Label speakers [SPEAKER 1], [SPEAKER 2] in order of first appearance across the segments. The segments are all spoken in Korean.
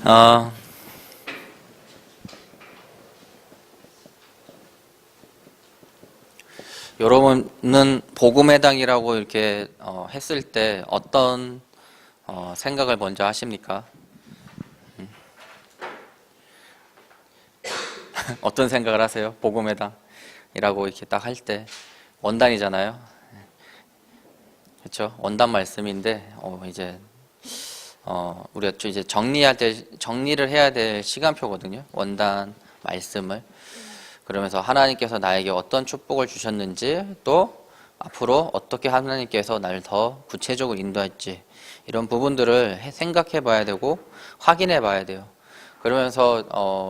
[SPEAKER 1] 어, 여러분은 복음회당이라고 이렇게 했을 때 어떤 생각을 먼저 하십니까? 어떤 생각을 하세요? 복음회당이라고 이렇게 딱 할 때 원단이잖아요. 그렇죠? 원단 말씀인데 이제 우리가 좀 이제 정리를 해야 될 시간표거든요. 원단 말씀을. 그러면서 하나님께서 나에게 어떤 축복을 주셨는지, 또 앞으로 어떻게 하나님께서 나를 더 구체적으로 인도할지, 이런 부분들을 생각해 봐야 되고 확인해 봐야 돼요. 그러면서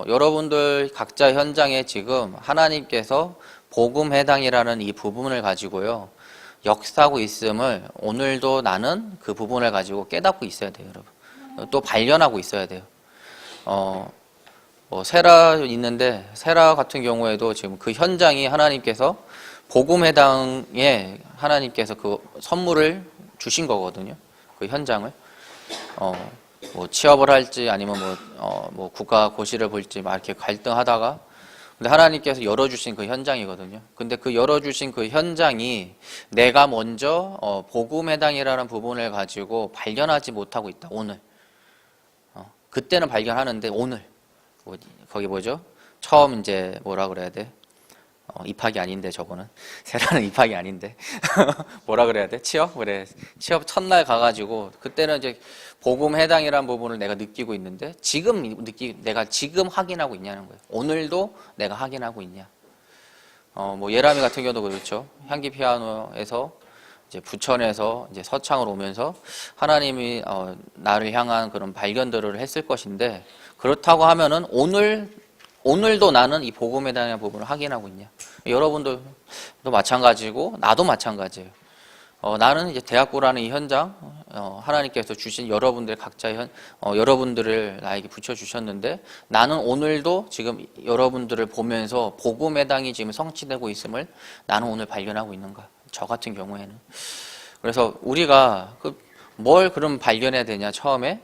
[SPEAKER 1] 여러분들 각자 현장에 지금 하나님께서 복음회당이라는 이 부분을 가지고요 역사하고 있음을 오늘도 나는 그 부분을 가지고 깨닫고 있어야 돼요, 여러분. 또 발견하고 있어야 돼요. 세라 있는데, 세라 같은 경우에도 지금 그 현장이 하나님께서 복음회당에 하나님께서 그 선물을 주신 거거든요. 그 현장을. 뭐 취업을 할지 아니면 뭐 국가 고시를 볼지 막 이렇게 갈등하다가, 근데 하나님께서 열어주신 그 현장이거든요. 근데 그 열어주신 그 현장이 내가 먼저 복음회당이라는 부분을 가지고 발견하지 못하고 있다, 오늘. 그때는 발견하는데 오늘 거기 뭐죠? 처음 이제 뭐라 그래야 돼? 입학이 아닌데, 저거는 세라는 입학이 아닌데 뭐라 그래야 돼? 취업? 그래, 취업 첫날 가가지고 그때는 이제 복음회당이라는 부분을 내가 느끼고 있는데, 내가 지금 확인하고 있냐는 거예요. 오늘도 내가 확인하고 있냐. 뭐 예람이 같은 경우도 그렇죠. 향기 피아노에서 이제 부천에서 이제 서창으로 오면서 하나님이 나를 향한 그런 발견들을 했을 것인데, 그렇다고 하면은 오늘도 나는 이 복음에 대한 부분을 확인하고 있냐. 여러분들도 마찬가지고 나도 마찬가지예요. 나는 이제 대학구라는 이 현장, 하나님께서 주신 여러분들 각자의 여러분들을 나에게 붙여주셨는데, 나는 오늘도 지금 여러분들을 보면서 복음회당이 지금 성취되고 있음을 나는 오늘 발견하고 있는가. 저 같은 경우에는. 그래서 우리가 뭘 그럼 발견해야 되냐, 처음에?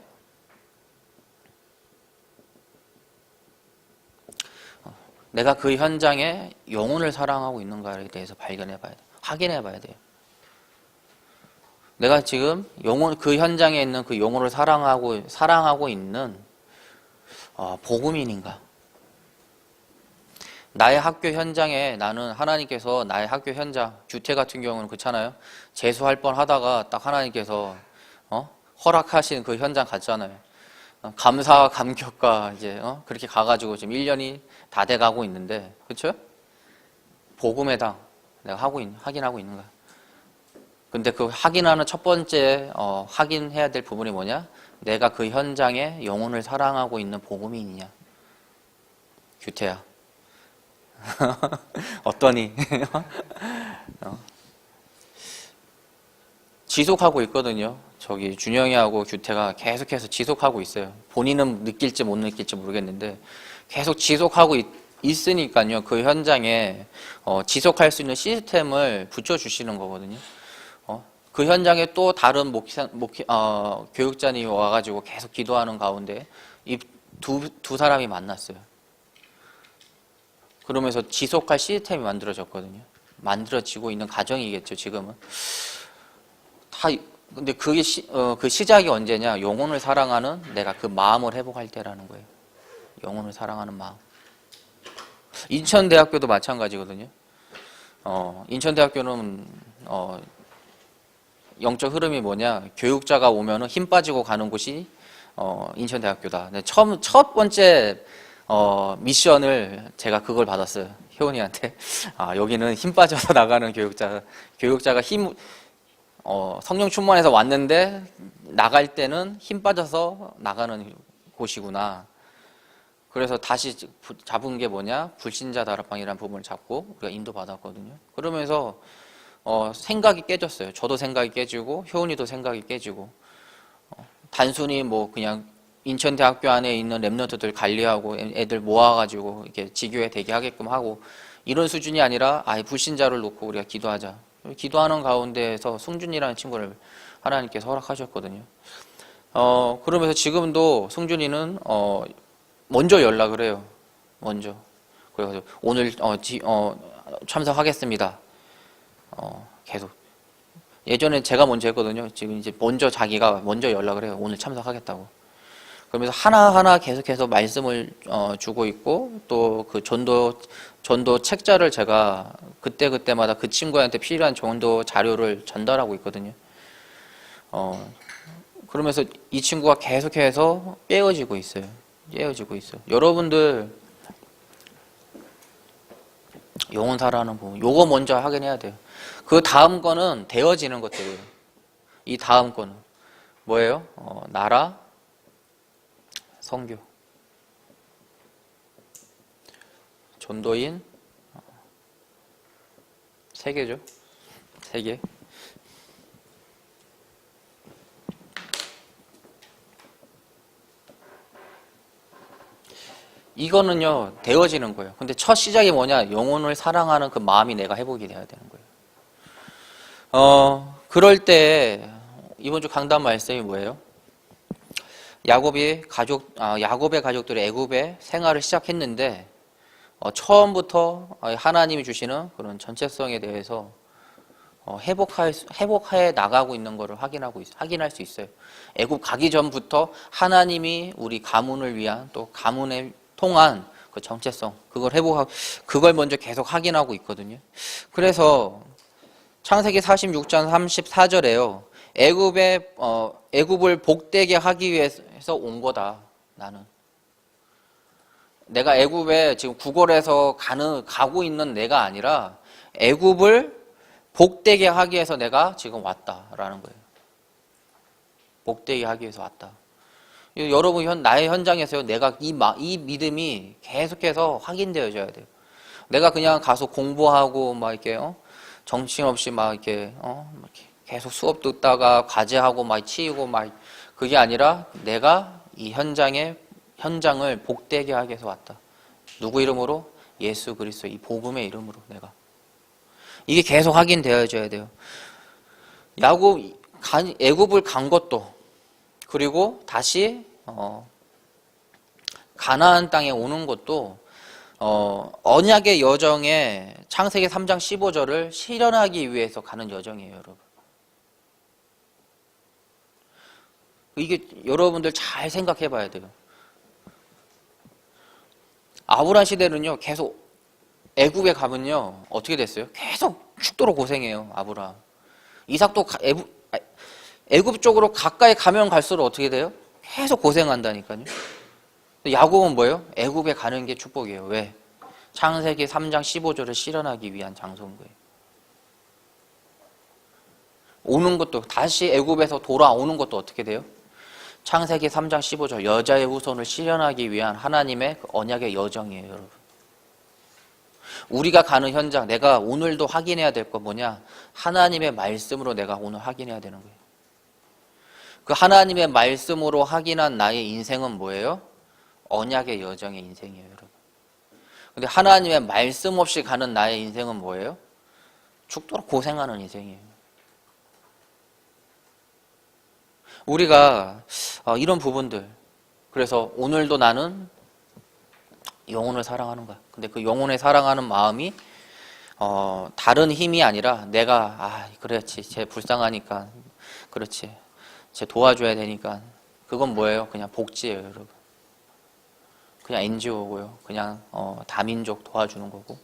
[SPEAKER 1] 내가 그 현장에 영혼을 사랑하고 있는가에 대해서 발견해 봐야 돼요. 확인해 봐야 돼요. 내가 지금 그 현장에 있는 그 영혼을 사랑하고 있는 복음인인가? 나의 학교 현장에 나는 하나님께서 나의 학교 현장, 규태 같은 경우는 그렇잖아요. 재수할 뻔 하다가 딱 하나님께서 허락하신 그 현장 갔잖아요. 감사와 감격과 이제 그렇게 가가지고 지금 1년이 다 돼가고 있는데, 그렇죠? 복음회당 내가 확인하고 있는가? 근데 그 확인하는 첫 번째 확인해야 될 부분이 뭐냐? 내가 그 현장에 영혼을 사랑하고 있는 복음인이냐? 규태야. 어떠니? 지속하고 있거든요. 저기 준영이하고 규태가 계속해서 지속하고 있어요. 본인은 느낄지 못 느낄지 모르겠는데 계속 지속하고 있으니까요. 그 현장에 지속할 수 있는 시스템을 붙여주시는 거거든요. 그 현장에 또 다른 교육자님이 와가지고 계속 기도하는 가운데 이 두 사람이 만났어요. 그러면서 지속할 시스템이 만들어졌거든요. 만들어지고 있는 과정이겠죠, 지금은. 근데 그게 그 시작이 언제냐? 영혼을 사랑하는 내가 그 마음을 회복할 때라는 거예요. 영혼을 사랑하는 마음. 인천대학교도 마찬가지거든요. 인천대학교는 영적 흐름이 뭐냐? 교육자가 오면은 힘 빠지고 가는 곳이 인천대학교다. 첫 번째 미션을 제가 그걸 받았어요. 효은이한테. 여기는 힘 빠져서 나가는 교육자가 성령 충만해서 왔는데 나갈 때는 힘 빠져서 나가는 곳이구나. 그래서 다시 잡은 게 뭐냐? 불신자 다락방이라는 부분을 잡고 우리가 인도받았거든요. 그러면서 생각이 깨졌어요. 저도 생각이 깨지고 효은이도 생각이 깨지고, 단순히 뭐 그냥 인천대학교 안에 있는 랩런트들 관리하고 애들 모아가지고 이렇게 지교회 되게 하게끔 하고 이런 수준이 아니라 아예 불신자를 놓고 우리가 기도하자. 기도하는 가운데에서 승준이라는 친구를 하나님께서 허락하셨거든요. 그러면서 지금도 승준이는 먼저 연락을 해요. 먼저. 그래서 오늘 참석하겠습니다. 계속. 예전에 제가 먼저 했거든요. 지금 이제 먼저 자기가 먼저 연락을 해요. 오늘 참석하겠다고. 그러면서 하나하나 계속해서 말씀을 주고 있고, 또 그 전도 책자를 제가 그때마다 그 친구한테 필요한 전도 자료를 전달하고 있거든요. 그러면서 이 친구가 계속해서 깨어지고 있어요. 깨어지고 있어요. 여러분들 영혼 살아가는 부분, 요거 먼저 확인해야 돼요. 그 다음 거는 되어지는 것들이에요. 이 다음 거는 뭐예요? 나라, 선교, 전도인, 세계죠. 세계. 이거는요, 되어지는 거예요. 근데 첫 시작이 뭐냐? 영혼을 사랑하는 그 마음이 내가 회복이 돼야 되는 거예요. 그럴 때, 이번 주 강단 말씀이 뭐예요? 야곱의 가족들이 애굽에 생활을 시작했는데, 처음부터 하나님이 주시는 그런 전체성에 대해서 회복해 나가고 있는 것을 확인할 수 있어요. 애굽 가기 전부터 하나님이 우리 가문을 위한 또 가문에 통한 그 정체성, 그걸 먼저 계속 확인하고 있거든요. 그래서 창세기 46장 34절에요. 애굽을 복되게 하기 위해서 온 거다. 나는. 내가 애굽에 지금 구걸해서 가고 있는 내가 아니라 애굽을 복되게 하기 위해서 내가 지금 왔다라는 거예요. 복되게 하기 위해서 왔다. 여러분 나의 현장에서요, 내가 이 믿음이 계속해서 확인되어져야 돼요. 내가 그냥 가서 공부하고 막 이렇게 정신없이 막 이렇게 계속 수업 듣다가 과제하고 막 치이고 막 그게 아니라 내가 이 현장을 복되게 하기 위해서 왔다. 누구 이름으로? 예수 그리스도 이 복음의 이름으로 내가. 이게 계속 확인되어져야 돼요. 애굽을 간 것도, 그리고 다시 가나안 땅에 오는 것도 언약의 여정에 창세기 3장 15절을 실현하기 위해서 가는 여정이에요, 여러분. 이게 여러분들 잘 생각해 봐야 돼요. 아브라함 시대는요, 계속 애굽에 가면요, 어떻게 됐어요? 계속 죽도록 고생해요, 아브라함. 이삭도 애굽 쪽으로 가까이 가면 갈수록 어떻게 돼요? 계속 고생한다니까요. 야곱은 뭐예요? 애굽에 가는 게 축복이에요. 왜? 창세기 3장 15절을 실현하기 위한 장소인 거예요. 오는 것도, 다시 애굽에서 돌아오는 것도 어떻게 돼요? 창세기 3장 15절 여자의 후손을 실현하기 위한 하나님의 그 언약의 여정이에요, 여러분. 우리가 가는 현장, 내가 오늘도 확인해야 될 건 뭐냐? 하나님의 말씀으로 내가 오늘 확인해야 되는 거예요. 그 하나님의 말씀으로 확인한 나의 인생은 뭐예요? 언약의 여정의 인생이에요, 여러분. 근데 하나님의 말씀 없이 가는 나의 인생은 뭐예요? 죽도록 고생하는 인생이에요. 우리가 이런 부분들, 그래서 오늘도 나는 영혼을 사랑하는 거야. 근데 그 영혼을 사랑하는 마음이 다른 힘이 아니라 내가 그렇지, 쟤 불쌍하니까, 그렇지, 쟤 도와줘야 되니까. 그건 뭐예요? 그냥 복지예요, 여러분. 그냥 NGO고요. 그냥 다민족 도와주는 거고,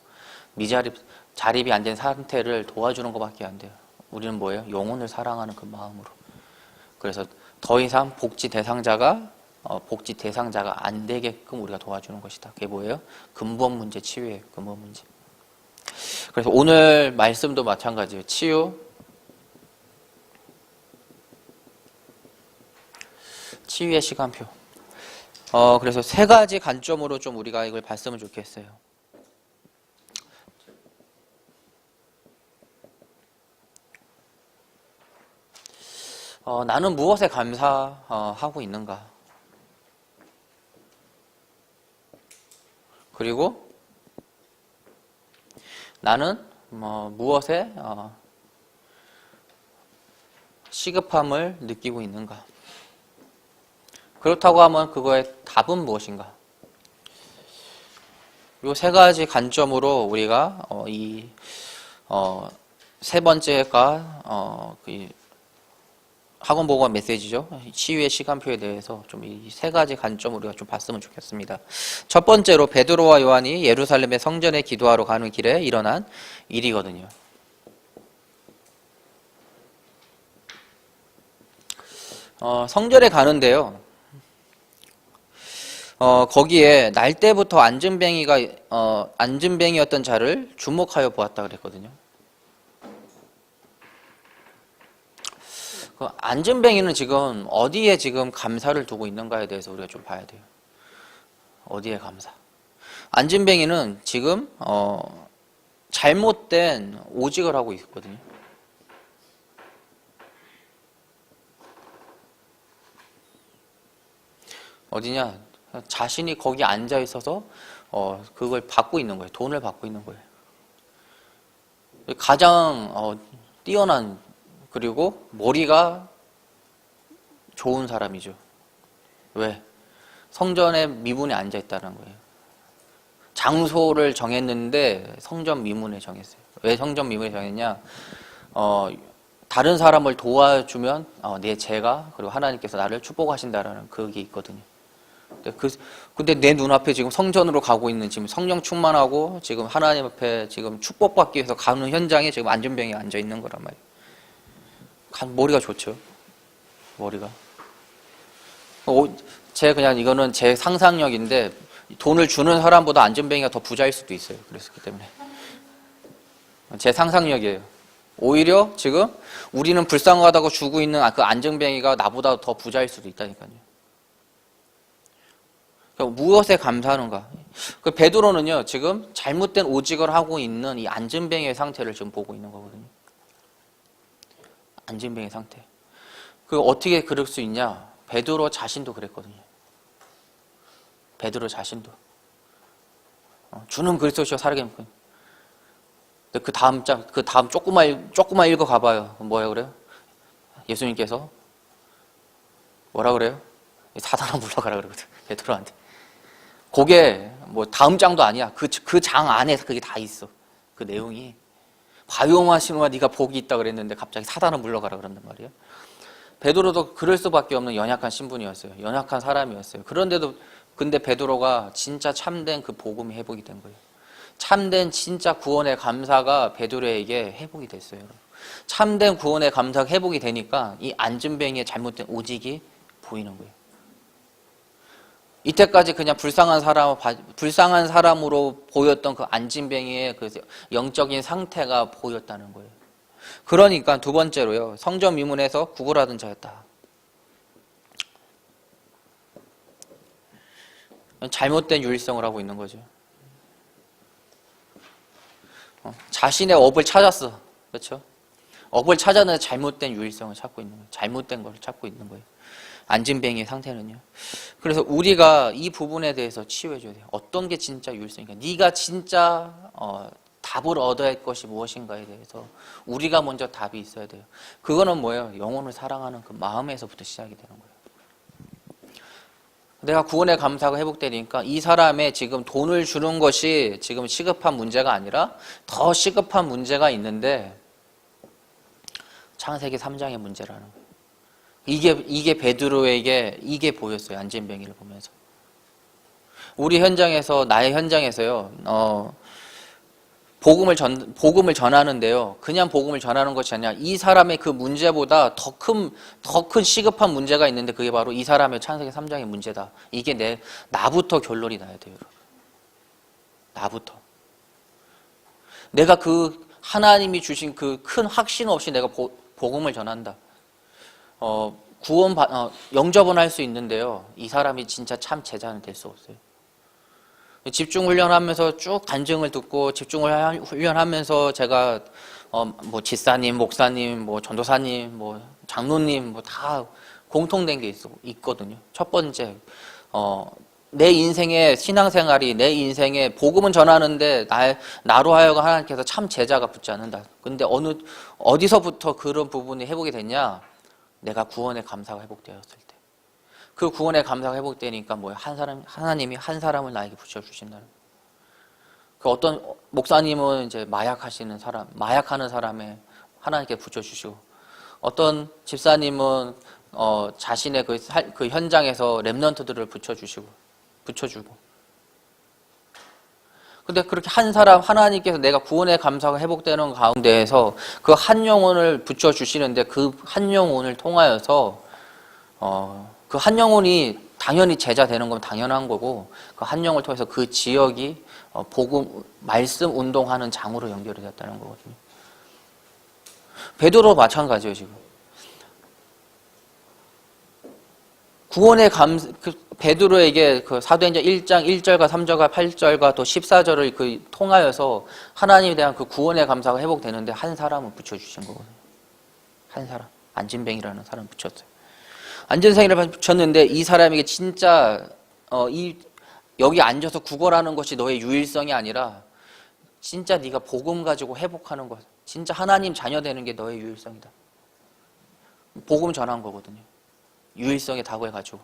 [SPEAKER 1] 자립이 안 된 상태를 도와주는 것밖에 안 돼요. 우리는 뭐예요? 영혼을 사랑하는 그 마음으로. 그래서 더 이상 복지 대상자가 안 되게끔 우리가 도와주는 것이다. 그게 뭐예요? 근본 문제 치유예요. 근본 문제. 그래서 오늘 말씀도 마찬가지예요. 치유의 시간표. 그래서 세 가지 관점으로 좀 우리가 이걸 봤으면 좋겠어요. 나는 무엇에 감사하고 있는가? 그리고 나는 무엇에 시급함을 느끼고 있는가? 그렇다고 하면 그거의 답은 무엇인가? 이 세 가지 관점으로 우리가 세 번째가 그 학원 보건 메시지죠. 치유의 시간표에 대해서 좀 이 세 가지 관점으로 우리가 좀 봤으면 좋겠습니다. 첫 번째로 베드로와 요한이 예루살렘의 성전에 기도하러 가는 길에 일어난 일이거든요. 성전에 가는데요. 거기에 날 때부터 안진뱅이였던 자를 주목하여 보았다 그랬거든요. 그 안진뱅이는 지금 어디에 지금 감사를 두고 있는가에 대해서 우리가 좀 봐야 돼요. 어디에 감사? 안진뱅이는 지금 잘못된 오직을 하고 있거든요. 어디냐? 자신이 거기 앉아 있어서 그걸 받고 있는 거예요. 돈을 받고 있는 거예요. 가장 뛰어난 그리고 머리가 좋은 사람이죠. 왜? 성전의 미문에 앉아 있다는 거예요. 장소를 정했는데 성전 미문에 정했어요. 왜 성전 미문에 정했냐? 다른 사람을 도와주면 내 죄가 그리고 하나님께서 나를 축복하신다라는 그게 있거든요. 근데 내 눈앞에 지금 성전으로 가고 있는 지금 성령 충만하고 지금 하나님 앞에 지금 축복받기 위해서 가는 현장에 지금 안진뱅이 앉아 있는 거란 말이에요. 머리가 좋죠. 머리가. 그냥 이거는 제 상상력인데 돈을 주는 사람보다 안진뱅이가 더 부자일 수도 있어요. 그랬기 때문에. 제 상상력이에요. 오히려 지금 우리는 불쌍하다고 주고 있는 그 안진뱅이가 나보다 더 부자일 수도 있다니까요. 그러니까 무엇에 감사하는가? 그 베드로는요 지금 잘못된 오직을 하고 있는 이 안진뱅이의 상태를 지금 보고 있는 거거든요. 안진뱅이 상태. 그 어떻게 그럴 수 있냐? 베드로 자신도 그랬거든요. 베드로 자신도 주는 그리스도시여 살게 하면. 그 다음 조금만 읽어 가봐요. 뭐예요 그래요? 예수님께서 뭐라 그래요? 사단아 물러가라 그러거든. 베드로한테. 그게 뭐 다음 장도 아니야. 그 장 안에 그게 다 있어. 그 내용이. 과용하시노라 네가 복이 있다 그랬는데 갑자기 사단은 물러가라 그런단 말이에요. 베드로도 그럴 수밖에 없는 연약한 신분이었어요. 연약한 사람이었어요. 근데 베드로가 진짜 참된 그 복음이 회복이 된 거예요. 참된 진짜 구원의 감사가 베드로에게 회복이 됐어요. 참된 구원의 감사가 회복이 되니까 이 안진뱅이의 잘못된 오직이 보이는 거예요. 이때까지 그냥 불쌍한 사람으로 보였던 그 안진뱅이의 그 영적인 상태가 보였다는 거예요. 그러니까 두 번째로요. 성전 미문에서 구걸하던 자였다. 잘못된 유일성을 하고 있는 거죠. 자신의 업을 찾았어. 그렇죠? 업을 찾아는 잘못된 유일성을 찾고 있는 거예요. 잘못된 걸 찾고 있는 거예요. 안진뱅이의 상태는요. 그래서 우리가 이 부분에 대해서 치유해줘야 돼요. 어떤 게 진짜 유일성인가? 네가 진짜 답을 얻어야 할 것이 무엇인가에 대해서 우리가 먼저 답이 있어야 돼요. 그거는 뭐예요? 영혼을 사랑하는 그 마음에서부터 시작이 되는 거예요. 내가 구원의 감사가 회복되니까 이 사람의 지금 돈을 주는 것이 지금 시급한 문제가 아니라 더 시급한 문제가 있는데 창세기 3장의 문제라는 거예요. 이게 베드로에게 이게 보였어요. 안진뱅이를 보면서. 우리 현장에서 나의 현장에서요. 복음을 전하는데요. 그냥 복음을 전하는 것이 아니라 이 사람의 그 문제보다 더 큰 시급한 문제가 있는데 그게 바로 이 사람의 창세기 3장의 문제다. 이게 나부터 결론이 나야 돼요. 여러분. 나부터. 내가 그 하나님이 주신 그 큰 확신 없이 내가 복음을 전한다. 영접은 할 수 있는데요. 이 사람이 진짜 참 제자는 될 수 없어요. 집중 훈련하면서 쭉 간증을 듣고 훈련하면서 제가 뭐 지사님, 목사님, 뭐 전도사님, 뭐 장로님 뭐 다 공통된 게 있거든요. 첫 번째, 내 인생의 신앙생활이 내 인생에 복음은 전하는데 나로 하여금 하나님께서 참 제자가 붙지 않는다. 근데 어디서부터 그런 부분이 회복이 됐냐? 내가 구원의 감사가 회복되었을 때. 그 구원의 감사가 회복되니까 뭐예요? 하나님이 한 사람을 나에게 붙여주신다는 거예요. 그 어떤 목사님은 이제 마약하시는 사람, 마약하는 사람에 하나님께 붙여주시고, 어떤 집사님은 자신의 그 현장에서 렘넌트들을 붙여주고. 근데 그렇게 한 사람, 하나님께서 내가 구원의 감사가 회복되는 가운데에서 그 한 영혼을 붙여주시는데, 그 한 영혼을 통하여서 그 한 영혼이 당연히 제자 되는 건 당연한 거고, 그 한 영혼을 통해서 그 지역이 복음, 말씀 운동하는 장으로 연결이 됐다는 거거든요. 베드로 마찬가지예요, 지금. 구원의 베드로에게 그 사도행전 1장 1절과 3절과 8절과 또 14절을 통하여서 하나님에 대한 그 구원의 감사가 회복되는데 한 사람을 붙여주신 거거든요. 한 사람. 안진뱅이라는 사람을 붙였어요. 안진뱅이를 붙였는데 이 사람에게 진짜 여기 앉아서 구걸하는 것이 너의 유일성이 아니라 진짜 네가 복음 가지고 회복하는 것, 진짜 하나님 자녀 되는 게 너의 유일성이다. 복음 전한 거거든요. 유일성에 다구해가지고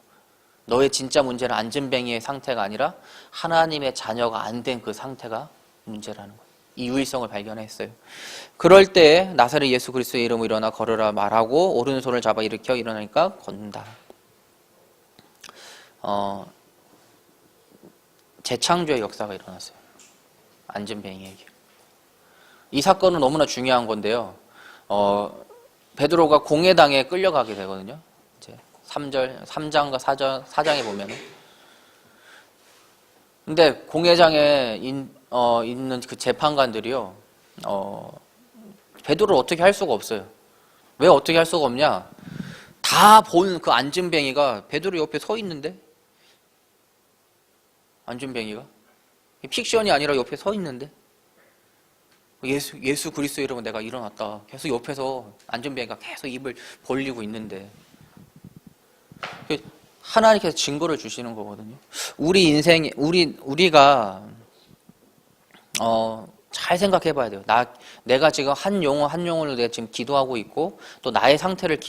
[SPEAKER 1] 너의 진짜 문제는 안진뱅이의 상태가 아니라 하나님의 자녀가 안 된 그 상태가 문제라는 거예요. 이 유일성을 발견했어요. 그럴 때 나사렛 예수 그리스도의 이름으로 일어나 걸으라 말하고 오른손을 잡아 일으켜 일어나니까 걷는다. 재창조의 역사가 일어났어요. 안진뱅이에게. 이 사건은 너무나 중요한 건데요. 베드로가 공회당에 끌려가게 되거든요. 이제 3장과 4장에 보면은. 근데 공회장에 있는 그 재판관들이요, 베드로를 어떻게 할 수가 없어요. 왜 어떻게 할 수가 없냐? 다 본 그 안진뱅이가 베드로 옆에 서 있는데? 안진뱅이가? 픽션이 아니라 옆에 서 있는데? 예수 그리스도 이름으로 내가 일어났다. 계속 옆에서 안진뱅이가 계속 입을 벌리고 있는데. 하나님께서 증거를 주시는 거거든요. 우리 인생, 우리가, 잘 생각해 봐야 돼요. 내가 지금 한 영혼을 내가 지금 기도하고 있고, 또 나의 상태를,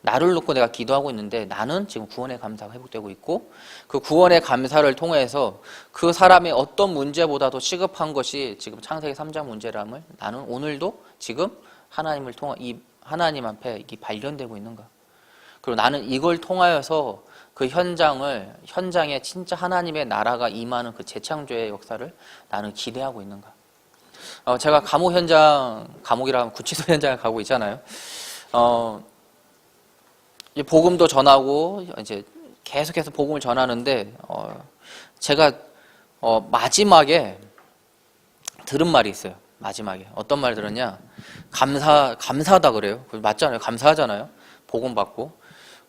[SPEAKER 1] 나를 놓고 내가 기도하고 있는데, 나는 지금 구원의 감사가 회복되고 있고, 그 구원의 감사를 통해서 그 사람의 어떤 문제보다도 시급한 것이 지금 창세기 3장 문제람을 나는 오늘도 지금 하나님 앞에 이게 발견되고 있는가. 그리고 나는 이걸 통하여서 그 현장에 진짜 하나님의 나라가 임하는 그 재창조의 역사를 나는 기대하고 있는가. 제가 감옥이라 하면 구치소 현장에 가고 있잖아요. 이제 복음도 전하고, 이제 계속해서 복음을 전하는데, 제가, 마지막에 들은 말이 있어요. 마지막에. 어떤 말 들었냐? 감사하다 그래요. 맞잖아요. 감사하잖아요. 복음 받고.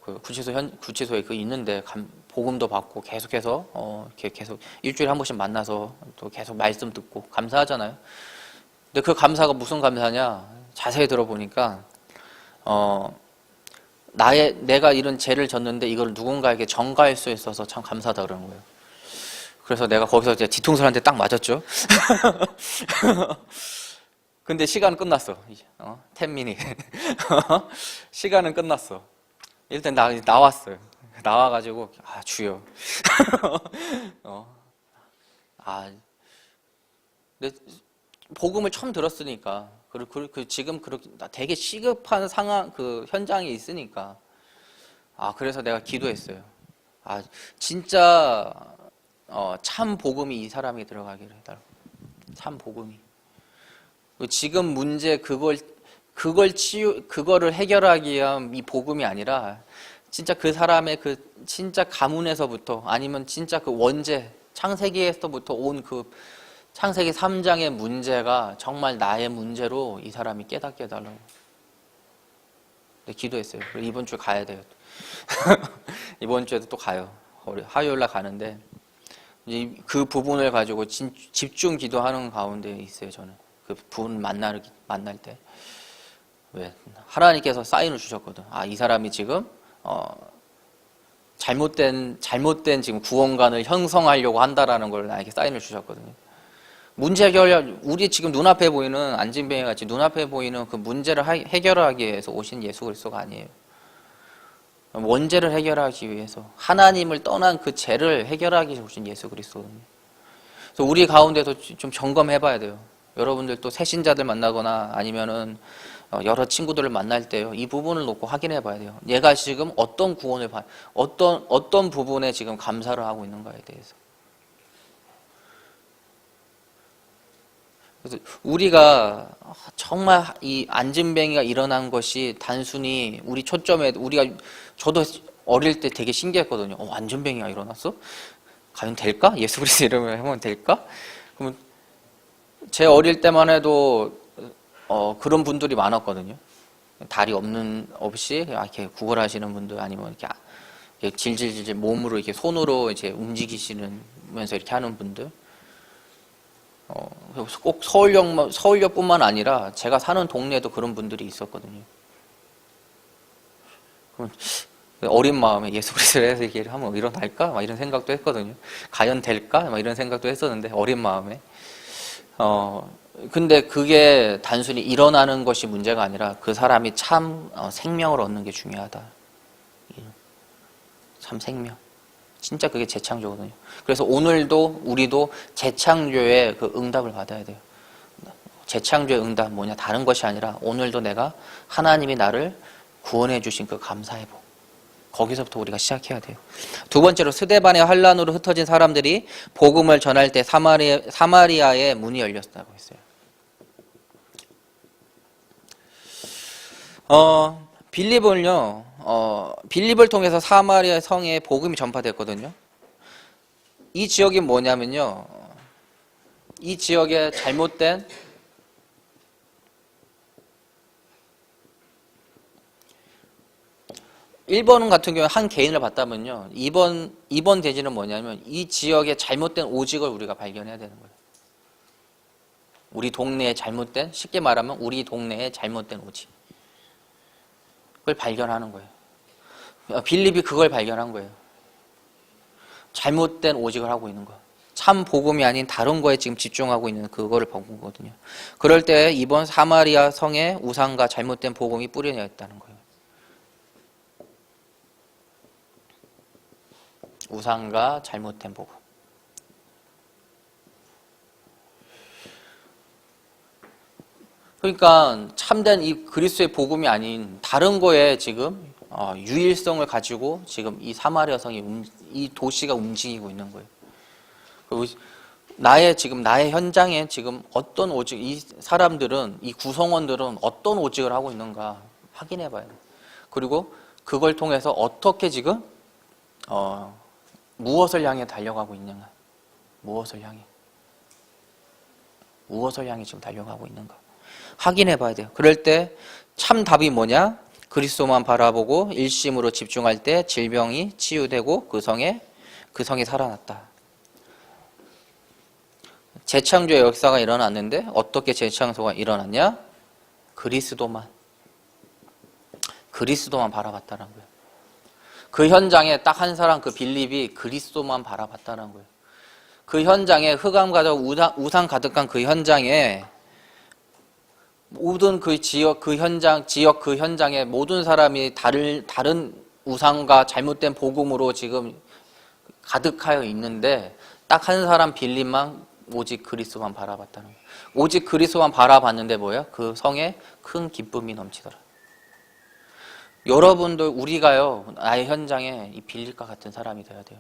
[SPEAKER 1] 그 구치소에 있는데 복음도 받고 계속해서 이렇게 계속 일주일에 한 번씩 만나서 또 계속 말씀 듣고 감사하잖아요. 근데 그 감사가 무슨 감사냐? 자세히 들어보니까 내가 이런 죄를 졌는데 이걸 누군가에게 전가할 수 있어서 참 감사하다 그러는 거예요. 그래서 내가 거기서 이제 뒤통수를 한 대 딱 맞았죠. 근데 시간은 끝났어. 10미닛. 시간은 끝났어. 일단 나왔어요. 나와가지고 주여. 근데 복음을 처음 들었으니까 그리고 지금 그렇게 되게 시급한 상황 그 현장에 있으니까 그래서 내가 기도했어요. 진짜 참 복음이 이 사람에게 들어가기를 해달라고. 참 복음이. 지금 문제 그거를 해결하기 위한 이 복음이 아니라 진짜 그 사람의 그 진짜 가문에서부터 아니면 진짜 그 원죄 창세기에서부터 온 그 창세기 3장의 문제가 정말 나의 문제로 이 사람이 깨닫게 해달라고. 네, 기도했어요. 이번 주에 가야 돼요. 이번 주에도 또 가요. 화요일 날 가는데 그 부분을 가지고 집중 기도하는 가운데 있어요. 저는 그 부분 만날 때. 왜? 하나님께서 사인을 주셨거든. 이 사람이 지금 잘못된 지금 구원관을 형성하려고 한다라는 걸 나에게 사인을 주셨거든요. 문제 해결, 우리 지금 눈앞에 보이는 안진뱅이 같이 눈앞에 보이는 그 문제를 해결하기 위해서 오신 예수 그리스도가 아니에요. 원죄를 해결하기 위해서 하나님을 떠난 그 죄를 해결하기 위해서 오신 예수 그리스도거든요. 그래서 우리 가운데도 좀 점검해 봐야 돼요. 여러분들 또 새신자들 만나거나 아니면은 여러 친구들을 만날 때요, 이 부분을 놓고 확인해 봐야 돼요. 얘가 지금 어떤 구원을 어떤 부분에 지금 감사를 하고 있는가에 대해서. 그래서 우리가 정말 이 안진뱅이가 일어난 것이 단순히 우리 초점에 저도 어릴 때 되게 신기했거든요. 안진뱅이가 일어났어? 과연 될까? 예수 그리스도 이름을 하면 될까? 그러면 제 어릴 때만 해도 그런 분들이 많았거든요. 다리 없이 이렇게 구걸하시는 분들, 아니면 이렇게 질질질 몸으로 이렇게 손으로 이제 움직이시면서 이렇게 하는 분들. 꼭 서울역뿐만 아니라 제가 사는 동네에도 그런 분들이 있었거든요. 그럼 어린 마음에 예수 그리스도를 해서 이렇게 하면 일어날까? 막 이런 생각도 했거든요. 과연 될까? 막 이런 생각도 했었는데, 어린 마음에. 근데 그게 단순히 일어나는 것이 문제가 아니라 그 사람이 참 생명을 얻는 게 중요하다. 참 생명. 진짜 그게 재창조거든요. 그래서 오늘도 우리도 재창조의 그 응답을 받아야 돼요. 재창조의 응답 뭐냐? 다른 것이 아니라 오늘도 내가 하나님이 나를 구원해 주신 그 감사의 복. 거기서부터 우리가 시작해야 돼요. 두 번째로, 스데반의 환란으로 흩어진 사람들이 복음을 전할 때 사마리아의 문이 열렸다고 했어요. 빌립을 통해서 사마리아 성에 복음이 전파됐거든요. 이 지역이 뭐냐면요, 이 지역에 잘못된 일본 같은 경우에 한 개인을 봤다면요, 이번 대지는 뭐냐면 이 지역에 잘못된 오직을 우리가 발견해야 되는 거예요. 우리 동네에 잘못된, 쉽게 말하면 우리 동네에 잘못된 오직, 그걸 발견하는 거예요. 빌립이 그걸 발견한 거예요. 잘못된 오직을 하고 있는 거, 참 복음이 아닌 다른 거에 지금 집중하고 있는 그거를 본 거거든요. 그럴 때 이번 사마리아 성에 우상과 잘못된 복음이 뿌려져 있다는 거예요. 우상과 잘못된 복음. 그러니까 참된 이 그리스도의 복음이 아닌 다른 거에 지금 유일성을 가지고 지금 이 사마리아 성이, 이 도시가 움직이고 있는 거예요. 그리고 나의 현장에 지금 어떤 오직, 이 사람들은, 이 구성원들은 어떤 오직을 하고 있는가 확인해 봐야 돼요. 그리고 그걸 통해서 어떻게 지금 무엇을 향해 달려가고 있는가, 무엇을 향해 지금 달려가고 있는가 확인해 봐야 돼요. 그럴 때 참 답이 뭐냐? 그리스도만 바라보고 일심으로 집중할 때 질병이 치유되고 그 성이 살아났다. 재창조의 역사가 일어났는데 어떻게 재창조가 일어났냐? 그리스도만 바라봤다는 거예요. 그 현장에 딱 한 사람, 그 빌립이 그리스도만 바라봤다는 거예요. 그 현장에 흑암 가득 우상 가득한 그 현장에 모든 그 지역 그 현장에 모든 사람이 다른 우상과 잘못된 복음으로 지금 가득하여 있는데 딱 한 사람 빌립만 오직 그리스도만 바라봤다는 거예요. 오직 그리스도만 바라봤는데 뭐야? 그 성에 큰 기쁨이 넘치더라. 여러분들, 우리가요, 나의 현장에 이 빌립과 같은 사람이 되어야 돼요.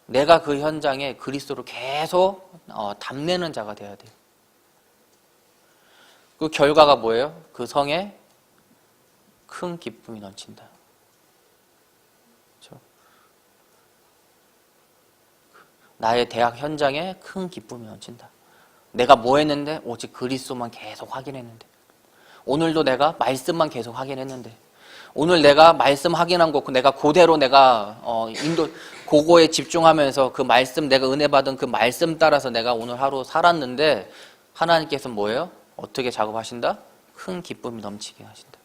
[SPEAKER 1] 내가 그 현장에 그리스도를 계속 담내는 자가 되어야 돼요. 그 결과가 뭐예요? 그 성에 큰 기쁨이 넘친다. 그렇죠? 나의 대학 현장에 큰 기쁨이 넘친다. 내가 뭐 했는데? 오직 그리스도만 계속 확인했는데. 오늘도 내가 말씀만 계속 확인했는데. 오늘 내가 말씀 확인한 거, 내가 그대로 내가 그거에 집중하면서 그 말씀, 내가 은혜 받은 그 말씀 따라서 내가 오늘 하루 살았는데, 하나님께서 뭐예요? 어떻게 작업하신다? 큰 기쁨이 넘치게 하신다.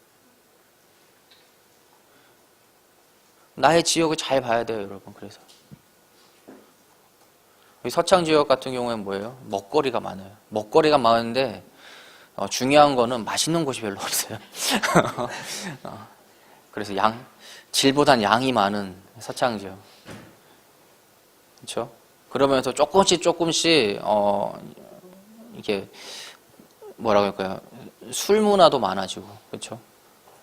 [SPEAKER 1] 나의 지역을 잘 봐야 돼요, 여러분. 그래서 서창 지역 같은 경우에는 뭐예요? 먹거리가 많아요. 먹거리가 많은데 중요한 거는 맛있는 곳이 별로 없어요. 그래서 질보단 양이 많은 서창이죠. 그렇죠? 그러면서 조금씩 이게 뭐라고 할까요? 술 문화도 많아지고, 그렇죠?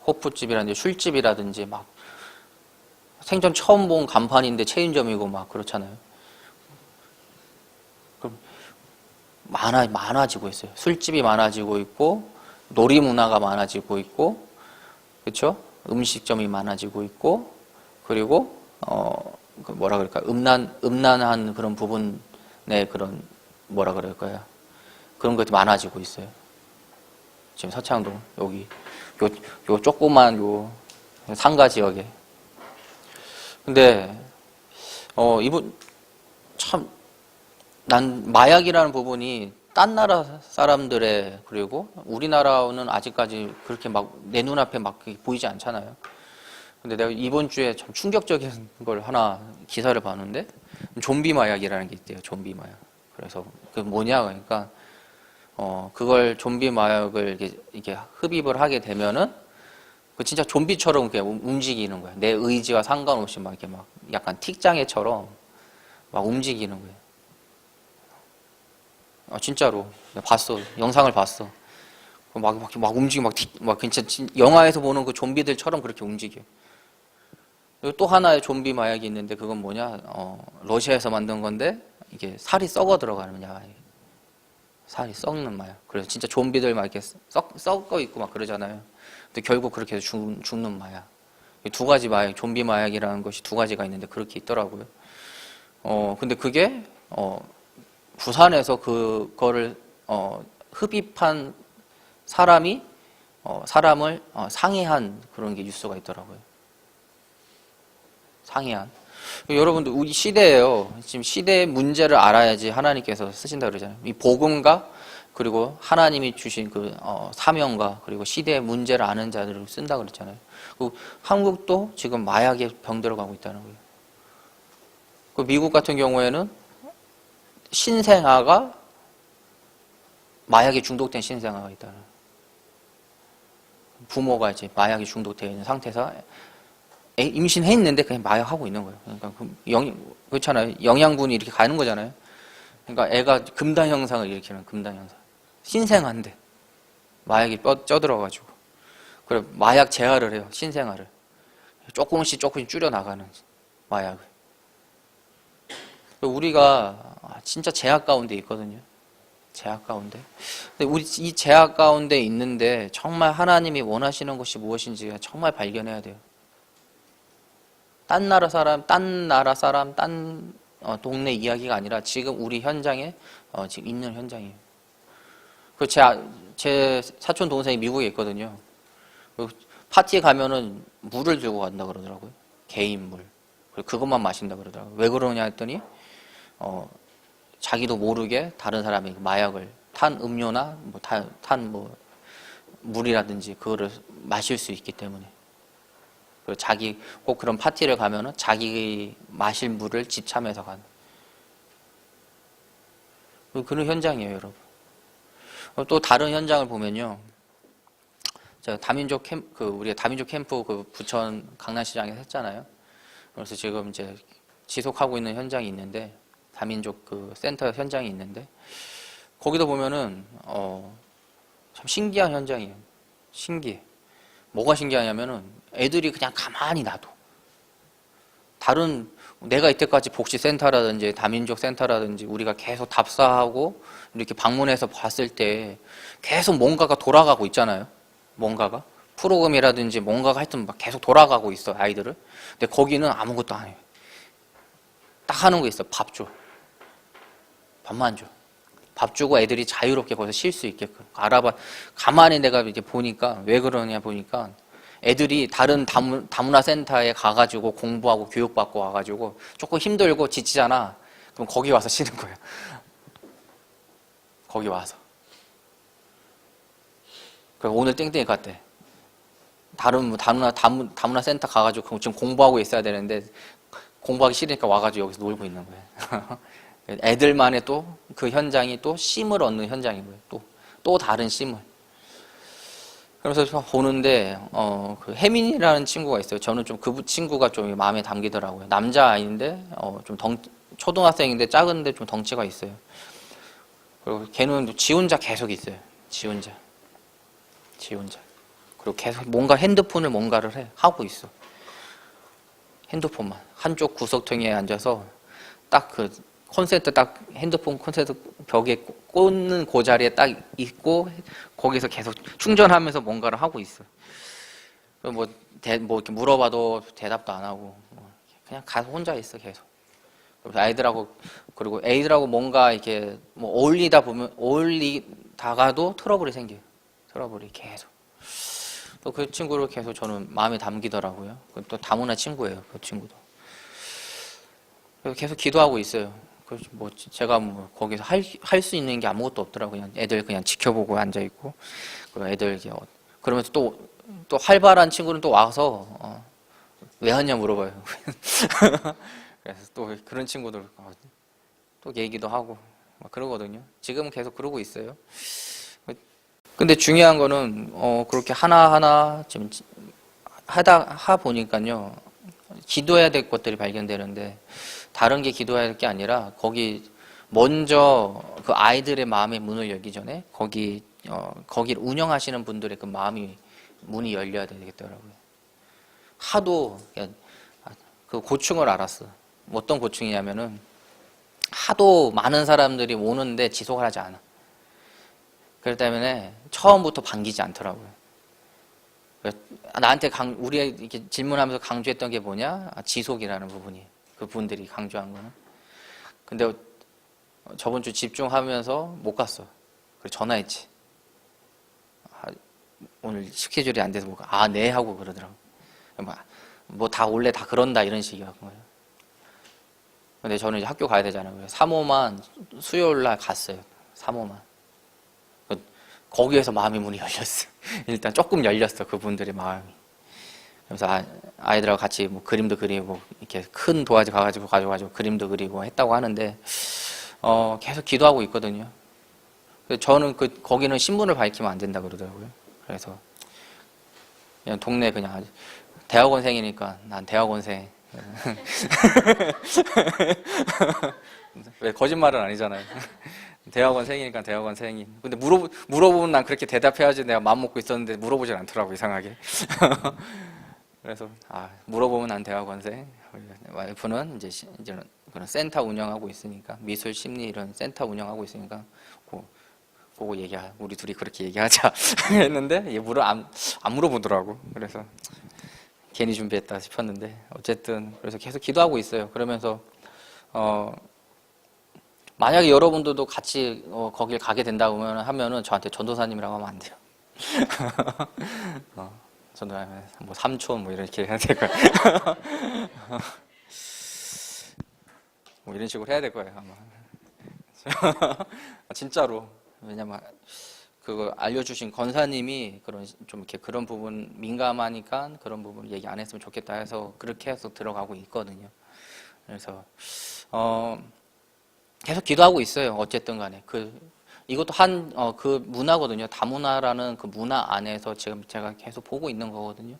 [SPEAKER 1] 호프집이라든지 술집이라든지 막 생전 처음 본 간판인데 체인점이고 막 그렇잖아요. 그럼 많아지고 있어요. 술집이 많아지고 있고, 놀이 문화가 많아지고 있고, 그렇죠? 음식점이 많아지고 있고, 그리고 뭐라 그럴까? 음란한 그런 부분의 그런 뭐라 그럴까요? 그런 것도 많아지고 있어요. 지금 서창동 여기 요 조그만 요 상가 지역에. 근데 이분 참 난 마약이라는 부분이 딴 나라 사람들의 그리고 우리나라는 아직까지 그렇게 막 내 눈앞에 막 보이지 않잖아요. 근데 내가 이번 주에 참 충격적인 걸 하나 기사를 봤는데 좀비 마약이라는 게 있대요. 좀비 마약. 그래서 그 뭐냐 그러니까 그걸 좀비 마약을 이렇게 흡입을 하게 되면은 그 진짜 좀비처럼 이렇게 움직이는 거야. 내 의지와 상관없이 막 이렇게 막 약간 틱장애처럼 막 움직이는 거예요. 진짜로 봤어. 영상을 봤어. 막 움직이고 막 진짜 영화에서 보는 그 좀비들처럼 그렇게 움직여. 그리고 또 하나의 좀비 마약이 있는데 그건 뭐냐? 러시아에서 만든 건데 이게 살이 썩어 들어가는 마약. 살이 썩는 마약. 그래서 진짜 좀비들 막 이렇게 썩어 있고 막 그러잖아요. 근데 결국 그렇게 해서 죽는 마약. 두 가지 마약, 좀비 마약이라는 것이 두 가지가 있는데 그렇게 있더라고요. 근데 그게 부산에서 그거를 흡입한 사람이 사람을 상해한 그런 게 뉴스가 있더라고요. 상해한. 여러분들 우리 시대예요. 지금 시대의 문제를 알아야지 하나님께서 쓰신다 그러잖아요. 이 복음과 그리고 하나님이 주신 그 사명과 그리고 시대의 문제를 아는 자들을 쓴다 그랬잖아요. 그리고 한국도 지금 마약에 병들어가고 있다는 거예요. 그 미국 같은 경우에는 신생아가 마약에 중독된 신생아가 있다는 거예요. 부모가 이제 마약에 중독되어 있는 상태에서 임신했는데 그냥 마약하고 있는 거예요. 그러니까 그렇잖아요. 영양분이 이렇게 가는 거잖아요. 그러니까 애가 금단 현상을 일으키는 금단 현상. 신생아인데 마약이 쪄들어가지고 그래 마약 제한을 해요. 신생아를 조금씩 줄여 나가는 마약을. 우리가 진짜 제약 가운데 있거든요. 제약 가운데. 근데 우리 이 제약 가운데 있는데 정말 하나님이 원하시는 것이 무엇인지가 정말 발견해야 돼요. 딴 나라 사람, 딴 동네 이야기가 아니라 지금 우리 현장에 지금 있는 현장이에요. 그 제 사촌 동생이 미국에 있거든요. 파티에 가면은 물을 들고 간다 그러더라고요. 개인 물. 그리고 그것만 마신다 그러더라고요. 왜 그러냐 했더니 자기도 모르게 다른 사람이 마약을 탄 음료나 물이라든지 그거를 마실 수 있기 때문에. 그리고 자기 꼭 그런 파티를 가면은 자기 마실 물을 지참해서 가는 그런 현장이에요, 여러분. 또 다른 현장을 보면요, 제가 다민족 우리가 다민족 캠프 그 부천 강남시장에서 했잖아요. 그래서 지금 이제 지속하고 있는 현장이 있는데 다민족 그 센터 현장이 있는데 거기도 보면은 참 신기한 현장이에요. 신기해. 뭐가 신기하냐면은 애들이 그냥 가만히 놔둬. 다른 내가 이때까지 복지센터라든지 다민족 센터라든지 우리가 계속 답사하고 이렇게 방문해서 봤을 때 계속 뭔가가 돌아가고 있잖아요. 뭔가가 프로그램이라든지 뭔가가 하여튼 막 계속 돌아가고 있어 아이들을. 근데 거기는 아무것도 안 해요. 딱 하는 거 있어. 밥 줘. 밥만 줘. 밥 주고 애들이 자유롭게 거기서 쉴 수 있게끔 가만히 내가 이제 보니까 왜 그러냐 보니까 애들이 다른 다문화 센터에 가가지고 공부하고 교육받고 와가지고 조금 힘들고 지치잖아. 그럼 거기 와서 쉬는 거야. 거기 와서. 그럼 오늘 땡땡이 갔대. 다문화 센터 가가지고 지금 공부하고 있어야 되는데 공부하기 싫으니까 와가지고 여기서 놀고 있는 거야. 애들만의 또 그 현장이 또 쉼을 얻는 현장인 거예요. 또 다른 쉼을. 그러면서 보는데 그 혜민이라는 친구가 있어요. 저는 좀 그 친구가 좀 마음에 담기더라고요. 남자 아이인데 좀 초등학생인데 작은데 좀 덩치가 있어요. 그리고 걔는 지 혼자 계속 있어요. 지 혼자. 그리고 계속 뭔가 핸드폰을 뭔가를 하고 있어. 핸드폰만 한쪽 구석탱이에 앉아서 딱 그 콘센트 딱 핸드폰 콘센트 벽에 꽂는 그 자리에 딱 있고 거기서 계속 충전하면서 뭔가를 하고 있어. 뭐 이렇게 물어봐도 대답도 안 하고 그냥 가서 혼자 있어 계속. 그리고 애들하고 뭔가 이렇게 뭐 어울리다가도 트러블이 생겨요. 트러블이 계속. 또 그 친구를 계속 저는 마음에 담기더라고요. 또 다문화 친구예요. 그 친구도. 그래서 계속 기도하고 있어요. 뭐 제가 뭐 거기서 할 수 있는 게 아무것도 없더라고요. 그냥 애들 그냥 지켜보고 앉아 있고, 그리고 애들 그러면서 또 활발한 친구는 또 와서 왜 왔냐 물어봐요. 그래서 또 그런 친구들 또 얘기도 하고 막 그러거든요. 지금은 계속 그러고 있어요. 근데 중요한 거는 그렇게 하나하나 지금 하다 보니까요. 기도해야 될 것들이 발견되는데 다른 게 기도해야 될 게 아니라 거기 먼저 그 아이들의 마음의 문을 열기 전에 거기를 운영하시는 분들의 그 문이 열려야 되겠더라고요. 하도 그 고충을 알았어. 어떤 고충이냐면은 하도 많은 사람들이 오는데 지속을 하지 않아. 그렇기 때문에 처음부터 반기지 않더라고요. 나한테 우리 이렇게 질문하면서 강조했던 게 뭐냐? 지속이라는 부분이. 그 분들이 강조한 거는. 근데 저번 주 집중하면서 못 갔어. 그래서 전화했지. 오늘 스케줄이 안 돼서 못 가. 네 하고 그러더라고. 뭐 다 원래 다 그런다 이런 식이었던 거예요. 근데 저는 이제 학교 가야 되잖아요. 그래서 3호만 수요일 날 갔어요. 3호만. 거기에서 마음의 문이 열렸어요. 일단 조금 열렸어. 그분들의 마음이. 그래서 아이들하고 같이 뭐 그림도 그리고 이렇게 큰 도화지 가가지고 그림도 그리고 했다고 하는데 계속 기도하고 있거든요. 저는 거기는 신분을 밝히면 안 된다 그러더라고요. 그래서 그냥 동네 그냥 대학원생이니까 난 대학원생. 왜 거짓말은 아니잖아요. 대학원생이니까 대학원생인. 근데 물어보면 난 그렇게 대답해야지 내가 마음 먹고 있었는데 물어보질 않더라고 이상하게. 그래서 물어보면 난 대학원생. 와이프는 이제는 그런 센터 운영하고 있으니까 미술 심리 이런 센터 운영하고 있으니까 그거 우리 둘이 그렇게 얘기하자 했는데 얘 안 물어보더라고. 그래서 괜히 준비했다 싶었는데 어쨌든 그래서 계속 기도하고 있어요. 그러면서 만약에 여러분들도 같이 거길 가게 된다고 하면은 저한테 전도사님이라고 하면 안 돼요. 전도사님 뭐 삼촌 뭐 이렇게 해야 될 거예요. 뭐 이런 식으로 해야 될 거예요 아마. 진짜로. 왜냐면 그거 알려주신 권사님이 좀 이렇게 그런 부분 민감하니까 그런 부분 얘기 안 했으면 좋겠다 해서 그렇게 해서 들어가고 있거든요. 그래서 계속 기도하고 있어요. 어쨌든 간에 이것도 그 문화거든요. 다문화라는 그 문화 안에서 지금 제가 계속 보고 있는 거거든요.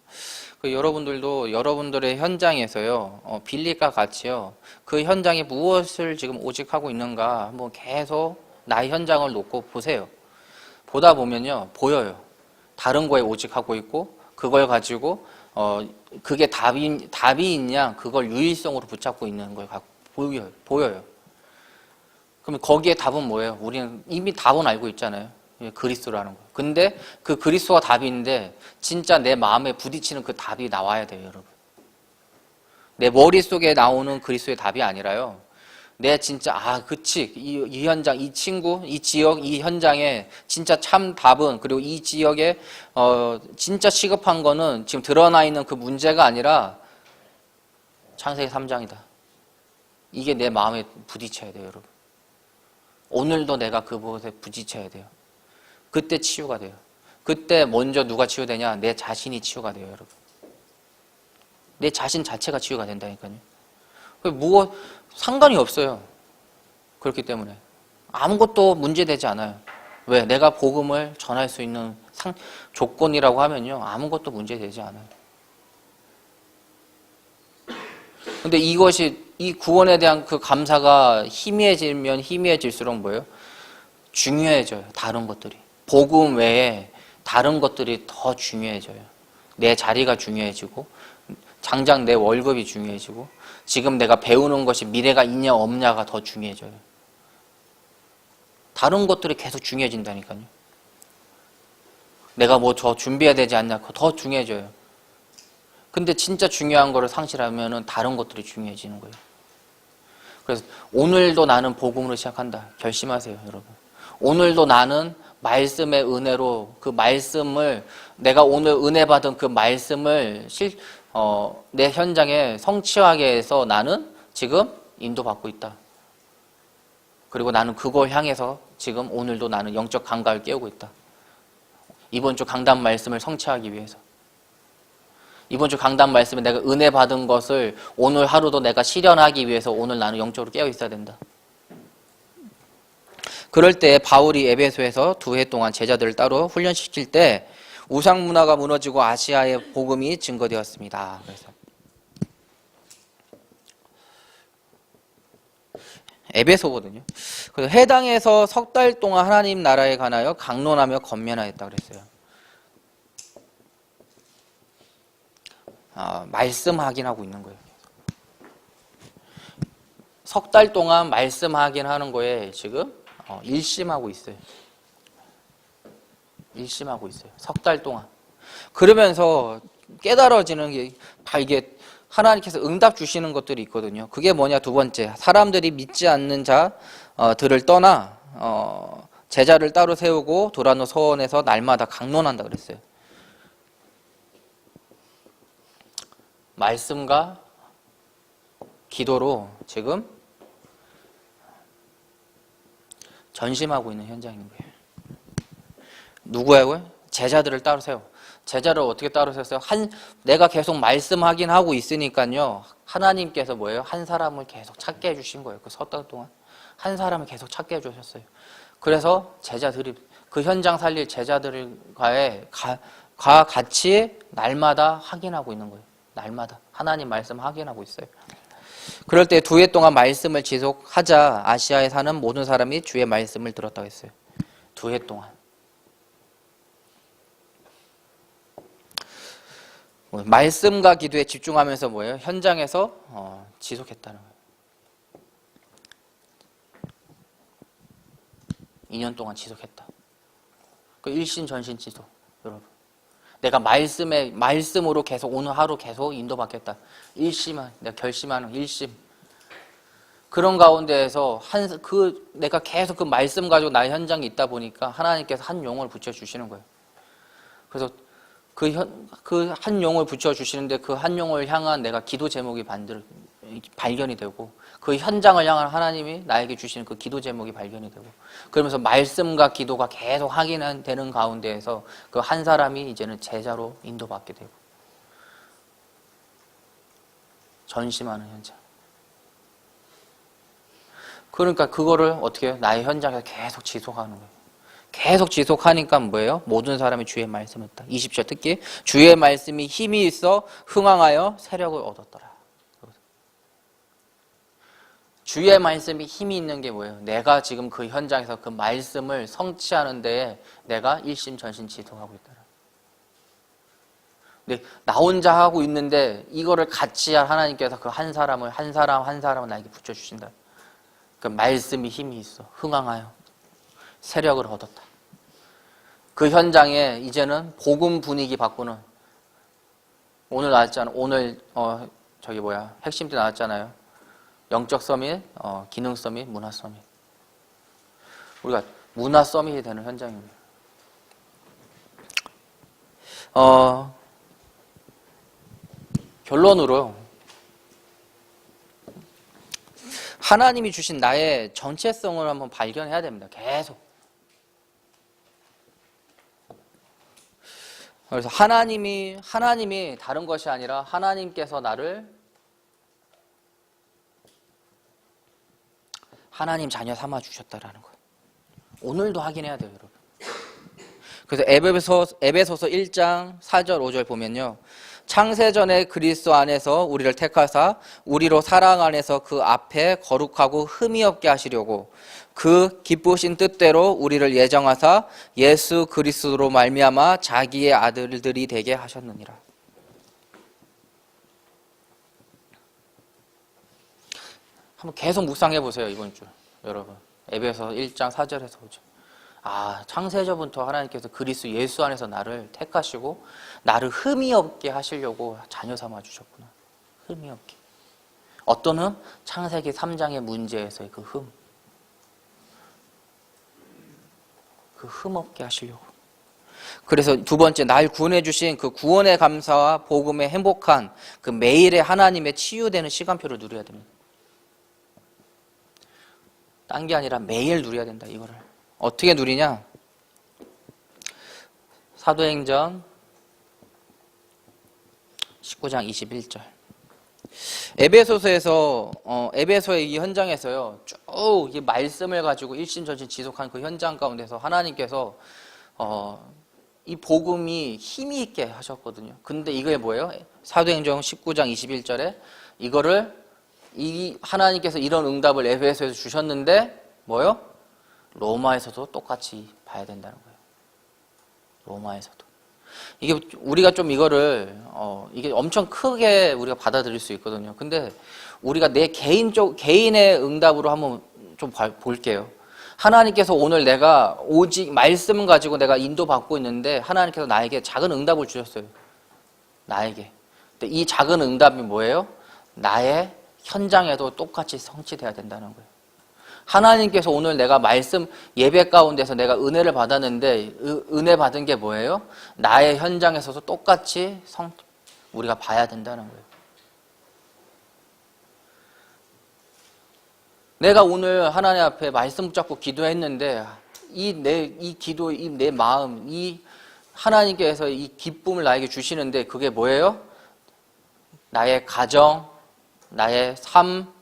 [SPEAKER 1] 여러분들도 여러분들의 현장에서요, 빌립과 같이요, 그 현장에 무엇을 지금 오직하고 있는가 한번 계속 나의 현장을 놓고 보세요. 보다 보면요, 보여요. 다른 거에 오직하고 있고, 그걸 가지고, 그게 답이 있냐, 그걸 유일성으로 붙잡고 있는 걸 보여요. 그럼 거기에 답은 뭐예요? 우리는 이미 답은 알고 있잖아요. 그리스도라는 거. 근데 그 그리스도가 답인데 진짜 내 마음에 부딪히는 그 답이 나와야 돼요, 여러분. 내 머릿속에 나오는 그리스도의 답이 아니라요. 내 진짜 그치. 이 현장, 이 친구, 이 지역, 이 현장에 진짜 참 답은 그리고 이 지역에 진짜 시급한 거는 지금 드러나 있는 그 문제가 아니라 창세기 3장이다. 이게 내 마음에 부딪혀야 돼요, 여러분. 오늘도 내가 그곳에 부딪혀야 돼요. 그때 치유가 돼요. 그때 먼저 누가 치유되냐? 내 자신이 치유가 돼요, 여러분. 내 자신 자체가 치유가 된다니까요. 상관이 없어요. 그렇기 때문에 아무것도 문제되지 않아요. 왜? 내가 복음을 전할 수 있는 조건이라고 하면요, 아무것도 문제되지 않아요. 근데 이 구원에 대한 그 감사가 희미해지면 희미해질수록 뭐예요? 중요해져요. 다른 것들이. 복음 외에 다른 것들이 더 중요해져요. 내 자리가 중요해지고, 당장 내 월급이 중요해지고, 지금 내가 배우는 것이 미래가 있냐 없냐가 더 중요해져요. 다른 것들이 계속 중요해진다니까요. 내가 뭐 더 준비해야 되지 않냐, 더 중요해져요. 근데 진짜 중요한 거를 상실하면은 다른 것들이 중요해지는 거예요. 그래서 오늘도 나는 복음으로 시작한다. 결심하세요, 여러분. 오늘도 나는 말씀의 은혜로 그 말씀을, 내가 오늘 은혜 받은 그 말씀을 내 현장에 성취하게 해서 나는 지금 인도받고 있다. 그리고 나는 그걸 향해서 지금 오늘도 나는 영적 감각을 깨우고 있다. 이번 주 강단 말씀을 성취하기 위해서. 이번 주 강단 말씀에 내가 은혜 받은 것을 오늘 하루도 내가 실현하기 위해서 오늘 나는 영적으로 깨어 있어야 된다. 그럴 때 바울이 에베소에서 2해 동안 제자들을 따로 훈련시킬 때 우상 문화가 무너지고 아시아의 복음이 증거되었습니다. 그래서 에베소거든요. 그래서 해당에서 3달 동안 하나님 나라에 관하여 강론하며 권면하였다 그랬어요. 말씀 확인하고 있는 거예요. 3달 동안 말씀 확인하는 거에 지금 일심하고 있어요. 일심하고 있어요. 3달 동안. 그러면서 깨달아지는 게 이게 하나님께서 응답 주시는 것들이 있거든요. 그게 뭐냐? 2번째, 사람들이 믿지 않는 자들을 떠나 제자를 따로 세우고 도라노 서원에서 날마다 강론한다 그랬어요. 말씀과 기도로 지금 전심하고 있는 현장인 거예요. 누구하고요? 제자들을 따로 세워. 제자를 어떻게 따로 세웠어요? 내가 계속 말씀 확인하고 있으니까요. 하나님께서 뭐예요? 한 사람을 계속 찾게 해주신 거예요. 그 3달 동안. 한 사람을 계속 찾게 해주셨어요. 그래서 제자들이, 그 현장 살릴 제자들과의 같이 날마다 확인하고 있는 거예요. 날마다. 하나님 말씀 확인하고 있어요. 그럴 때 2해 동안 말씀을 지속하자 아시아에 사는 모든 사람이 주의 말씀을 들었다고 했어요. 2해 동안. 말씀과 기도에 집중하면서 뭐예요? 현장에서 지속했다는 거예요. 2년 동안 지속했다. 그 일신 전신 지속, 여러분. 내가 말씀으로 계속 오늘 하루 계속 인도받겠다. 내가 결심하는 일심. 그런 가운데에서 내가 계속 그 말씀 가지고 나의 현장에 있다 보니까 하나님께서 한 용을 붙여주시는 거예요. 그래서 그 한 용을 붙여주시는데 그 한 용을 향한 내가 기도 제목이 발견이 되고 그 현장을 향한 하나님이 나에게 주시는 그 기도 제목이 발견이 되고 그러면서 말씀과 기도가 계속 확인되는 가운데에서 그 한 사람이 이제는 제자로 인도받게 되고 전심하는 현장. 그러니까 그거를 어떻게 해요? 나의 현장에서 계속 지속하는 거예요. 계속 지속하니까 뭐예요? 모든 사람이 주의 말씀을 했다. 20절 특히 주의 말씀이 힘이 있어 흥황하여 세력을 얻었더라. 주의 말씀이 힘이 있는 게 뭐예요? 내가 지금 그 현장에서 그 말씀을 성취하는 데에 내가 일심 전심 지속하고 있더라. 근데 나 혼자 하고 있는데 이거를 같이 할 하나님께서 그 한 사람을 나에게 붙여주신다. 그 말씀이 힘이 있어 흥황하여 세력을 얻었다. 그 현장에 이제는 복음 분위기 바꾸는 오늘 나왔잖아. 오늘 핵심 때 나왔잖아요. 영적 서밋, 기능 서밋, 문화 서밋. 우리가 문화 서밋이 되는 현장입니다. 결론으로 하나님이 주신 나의 전체성을 한번 발견해야 됩니다. 계속. 그래서 하나님이 다른 것이 아니라 하나님께서 나를 하나님 자녀 삼아 주셨다라는 거예요. 오늘도 확인해야 돼요, 여러분. 그래서 에베소서 1장 4절 5절 보면요. 창세전에 그리스도 안에서 우리를 택하사 우리로 사랑 안에서 그 앞에 거룩하고 흠이 없게 하시려고 그 기쁘신 뜻대로 우리를 예정하사 예수 그리스도로 말미암아 자기의 아들들이 되게 하셨느니라. 한번 계속 묵상해 보세요. 이번 주 여러분. 에베소서 1장 4절에서 5절. 창세전부터 하나님께서 그리스도 예수 안에서 나를 택하시고 나를 흠이 없게 하시려고 자녀 삼아 주셨구나. 흠이 없게. 어떤 흠? 창세기 3장의 문제에서의 그 흠. 그 흠 없게 하시려고. 그래서 두 번째, 날 구원해 주신 그 구원의 감사와 복음의 행복한 그 매일의 하나님의 치유되는 시간표를 누려야 됩니다. 딴 게 아니라 매일 누려야 된다, 이거를. 어떻게 누리냐? 사도행전 19장 21절. 에베소의 이 현장에서요, 쭉 이 말씀을 가지고 일신전신 지속한 그 현장 가운데서 하나님께서 이 복음이 힘이 있게 하셨거든요. 근데 이게 뭐예요? 사도행전 19장 21절에 이거를 이 하나님께서 이런 응답을 에베소에서 주셨는데 뭐요? 로마에서도 똑같이 봐야 된다는 거예요. 로마에서도. 이게 우리가 좀 이거를 이게 엄청 크게 우리가 받아들일 수 있거든요. 근데 우리가 내 개인의 응답으로 한번 좀 볼게요. 하나님께서 오늘 내가 오직 말씀 가지고 내가 인도받고 있는데 하나님께서 나에게 작은 응답을 주셨어요. 나에게. 근데 이 작은 응답이 뭐예요? 나의 현장에도 똑같이 성취돼야 된다는 거예요. 하나님께서 오늘 내가 말씀 예배 가운데서 내가 은혜를 받았는데 은혜 받은 게 뭐예요? 나의 현장에서도 똑같이 우리가 봐야 된다는 거예요. 내가 오늘 하나님 앞에 말씀 붙잡고 기도했는데 이 기도, 내 마음, 이 하나님께서 이 기쁨을 나에게 주시는데 그게 뭐예요? 나의 가정, 나의 삶,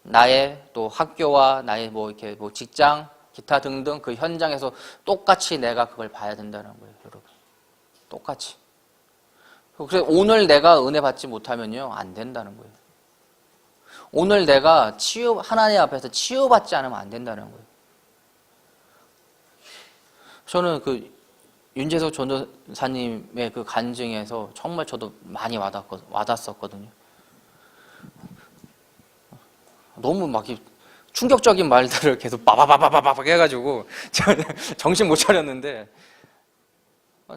[SPEAKER 1] 나의 또 학교와 나의 이렇게 직장, 기타 등등 그 현장에서 똑같이 내가 그걸 봐야 된다는 거예요, 여러분. 똑같이. 그래서 오늘 내가 은혜 받지 못하면요, 안 된다는 거예요. 오늘 내가 하나님 앞에서 치유받지 않으면 안 된다는 거예요. 저는 그 윤재석 전도사님의 그 간증에서 정말 저도 많이 와닿았었거든요. 너무 막 충격적인 말들을 계속 빠바바바바박 해가지고 정신 못 차렸는데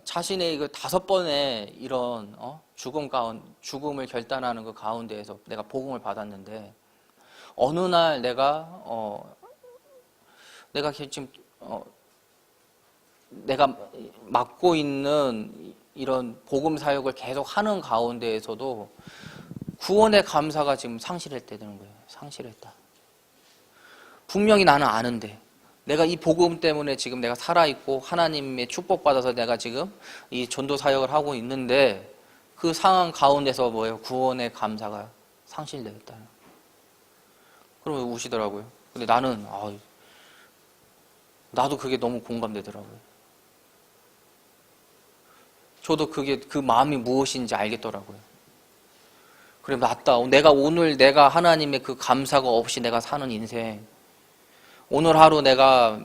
[SPEAKER 1] 자신의 그 5번의 이런 죽음을 결단하는 그 가운데에서 내가 복음을 받았는데 어느 날 내가 지금 내가 맡고 있는 이런 복음 사역을 계속 하는 가운데에서도 구원의 감사가 지금 상실했다는 거예요. 상실했다. 분명히 나는 아는데 내가 이 복음 때문에 지금 내가 살아있고 하나님의 축복받아서 내가 지금 이 전도 사역을 하고 있는데 그 상황 가운데서 뭐예요? 구원의 감사가 상실되었다. 그러면 우시더라고요. 근데 나도 그게 너무 공감되더라고요. 저도 그 마음이 무엇인지 알겠더라고요. 그래, 맞다. 오늘 내가 하나님의 그 감사가 없이 내가 사는 인생, 오늘 하루 내가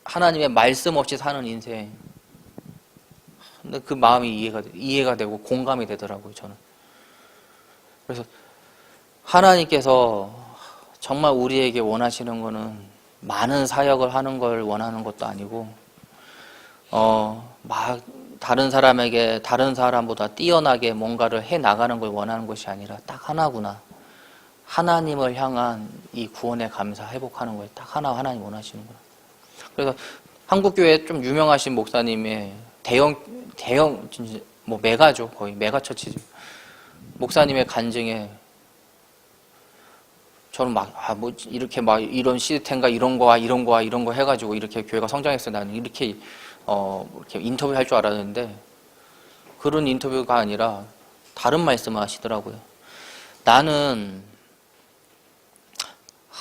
[SPEAKER 1] 하나님의 말씀 없이 사는 인생, 근데 그 마음이 이해가 되고 공감이 되더라고요, 저는. 그래서 하나님께서 정말 우리에게 원하시는 거는 많은 사역을 하는 걸 원하는 것도 아니고 막 다른 사람보다 뛰어나게 뭔가를 해나가는 걸 원하는 것이 아니라 딱 하나구나. 하나님을 향한 이 구원의 감사 회복하는 거예요. 딱 하나 하나님 원하시는구나. 그래서 한국교회 좀 유명하신 목사님의 대형 메가죠. 거의 메가처치죠. 목사님의 간증에 저는 이렇게 이런 시스템과 이런 거 해가지고 이렇게 교회가 성장했어요. 나는 이렇게 인터뷰 할 줄 알았는데 그런 인터뷰가 아니라 다른 말씀을 하시더라고요. 나는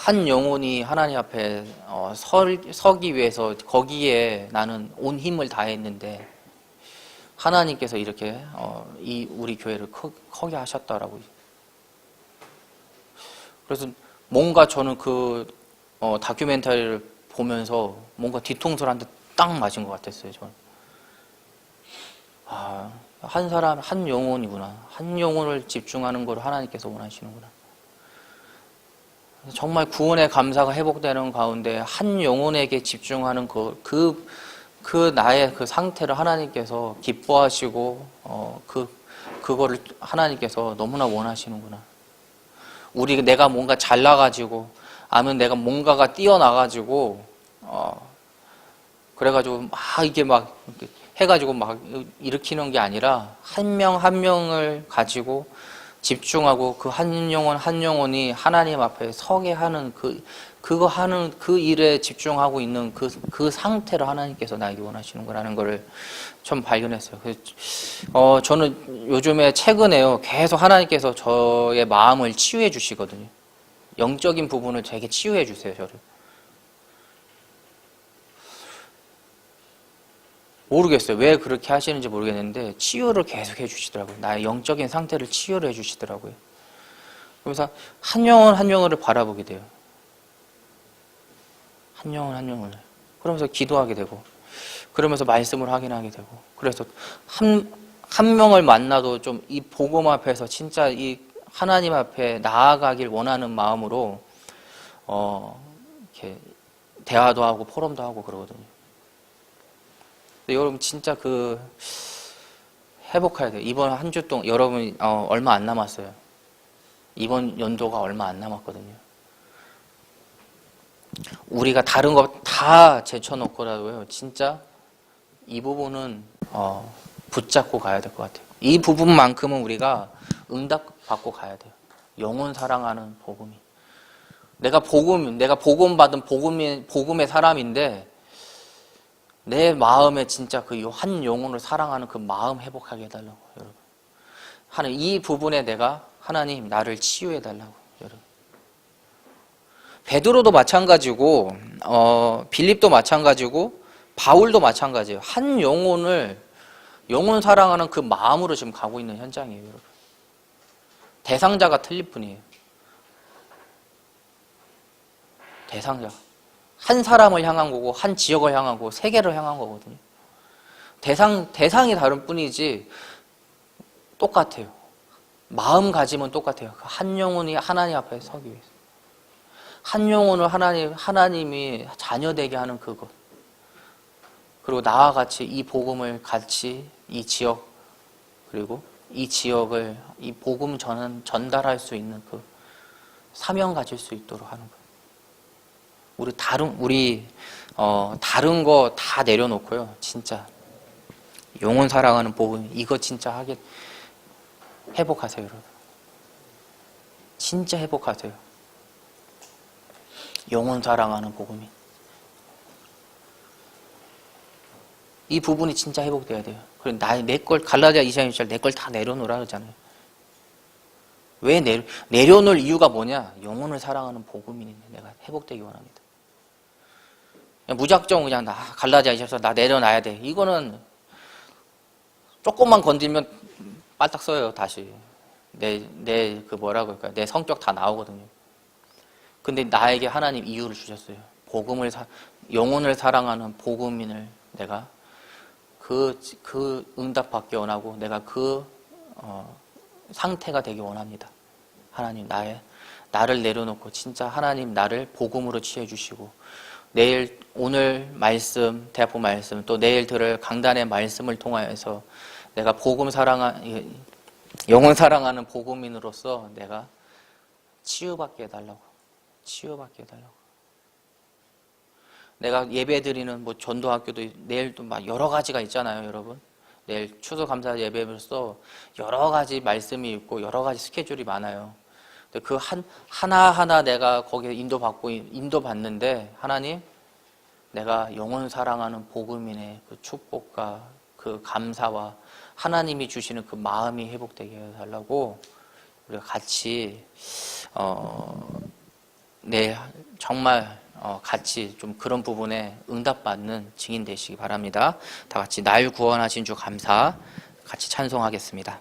[SPEAKER 1] 한 영혼이 하나님 앞에 서기 위해서 거기에 나는 온 힘을 다했는데 하나님께서 이렇게 이 우리 교회를 커게 하셨다라고. 그래서 뭔가 저는 그 다큐멘터리를 보면서 뭔가 뒤통수를 한 대 딱 맞은 것 같았어요. 저는. 한 사람, 한 영혼이구나. 한 영혼을 집중하는 걸 하나님께서 원하시는구나. 정말 구원의 감사가 회복되는 가운데 한 영혼에게 집중하는 그 나의 그 상태를 하나님께서 기뻐하시고, 그거를 하나님께서 너무나 원하시는구나. 내가 뭔가 잘나가지고, 아니면 내가 뭔가가 뛰어나가지고, 그래가지고 이게 막 해가지고 막 일으키는 게 아니라 한 명 한 명을 가지고 집중하고 그 한 영혼 한 영혼이 하나님 앞에 서게 하는 그거 하는 그 일에 집중하고 있는 그 상태를 하나님께서 나에게 원하시는 거라는 거를 좀 발견했어요. 그래서 저는 요즘에 최근에요 계속 하나님께서 저의 마음을 치유해 주시거든요. 영적인 부분을 되게 치유해 주세요, 저를. 모르겠어요. 왜 그렇게 하시는지 모르겠는데 치유를 계속 해주시더라고요. 나의 영적인 상태를 치유를 해주시더라고요. 그러면서 한 영혼 한 영혼을 바라보게 돼요. 한 영혼 한 영혼을. 그러면서 기도하게 되고 그러면서 말씀을 확인하게 되고 그래서 한 명을 만나도 좀 이 복음 앞에서 진짜 이 하나님 앞에 나아가길 원하는 마음으로 이렇게 대화도 하고 포럼도 하고 그러거든요. 여러분 진짜 회복해야 돼요. 이번 한 주 동안 여러분 얼마 안 남았어요. 이번 연도가 얼마 안 남았거든요. 우리가 다른 거 다 제쳐놓고라도요. 진짜 이 부분은 붙잡고 가야 될 것 같아요. 이 부분만큼은 우리가 응답받고 가야 돼요. 영혼 사랑하는 복음이. 내가 복음 받은 복음의 사람인데 내 마음에 진짜 그 한 영혼을 사랑하는 그 마음 회복하게 해달라고, 여러분. 이 부분에 하나님 나를 치유해 달라고, 여러분. 베드로도 마찬가지고, 빌립도 마찬가지고, 바울도 마찬가지예요. 한 영혼 사랑하는 그 마음으로 지금 가고 있는 현장이에요, 여러분. 대상자가 틀릴 뿐이에요. 대상자. 한 사람을 향한 거고 한 지역을 향한 거고 세계를 향한 거거든요. 대상이 다른 뿐이지 똑같아요. 마음가짐은 똑같아요. 한 영혼이 하나님 앞에 서기 위해서. 한 영혼을 하나님이 자녀되게 하는 그것. 그리고 나와 같이 이 복음을 같이 이 지역 그리고 이 지역을 이 복음 전달할 수 있는 그 사명 가질 수 있도록 하는 것. 우리 다른 거 다 내려놓고요. 진짜 영혼 사랑하는 복음 이거 진짜 회복하세요, 여러분. 진짜 회복하세요. 영혼 사랑하는 복음이. 이 부분이 진짜 회복돼야 돼요. 그리고 내 걸 갈라디아 2장 1절 내 걸 다 내려놓으라 그러잖아요. 왜 내려놓을 이유가 뭐냐? 영혼을 사랑하는 복음이니 내가 회복되기 원합니다. 무작정 그냥 갈라디아 2장에서 나 내려놔야 돼. 이거는 조금만 건들면 빨딱 써요, 다시. 뭐라고 할까요? 내 성격 다 나오거든요. 근데 나에게 하나님 이유를 주셨어요. 영혼을 사랑하는 복음인을 내가 그 응답 받기 원하고 내가 상태가 되기 원합니다. 하나님 나를 내려놓고 진짜 하나님 나를 복음으로 취해 주시고 오늘 말씀, 대학부 말씀 또 내일 들을 강단의 말씀을 통하여서 내가 영혼 사랑하는 복음인으로서 내가 치유받게 해달라고. 내가 예배드리는 전도학교도 내일도 막 여러 가지가 있잖아요, 여러분. 내일 추수감사 예배로서 여러 가지 말씀이 있고 여러 가지 스케줄이 많아요. 그 하나하나 내가 거기에 인도받는데 하나님 내가 영혼 사랑하는 복음인의 그 축복과 그 감사와 하나님이 주시는 그 마음이 회복되게 해달라고 우리가 같이 네, 정말 같이 좀 그런 부분에 응답받는 증인 되시기 바랍니다. 다 같이 날 구원하신 주 감사 같이 찬송하겠습니다.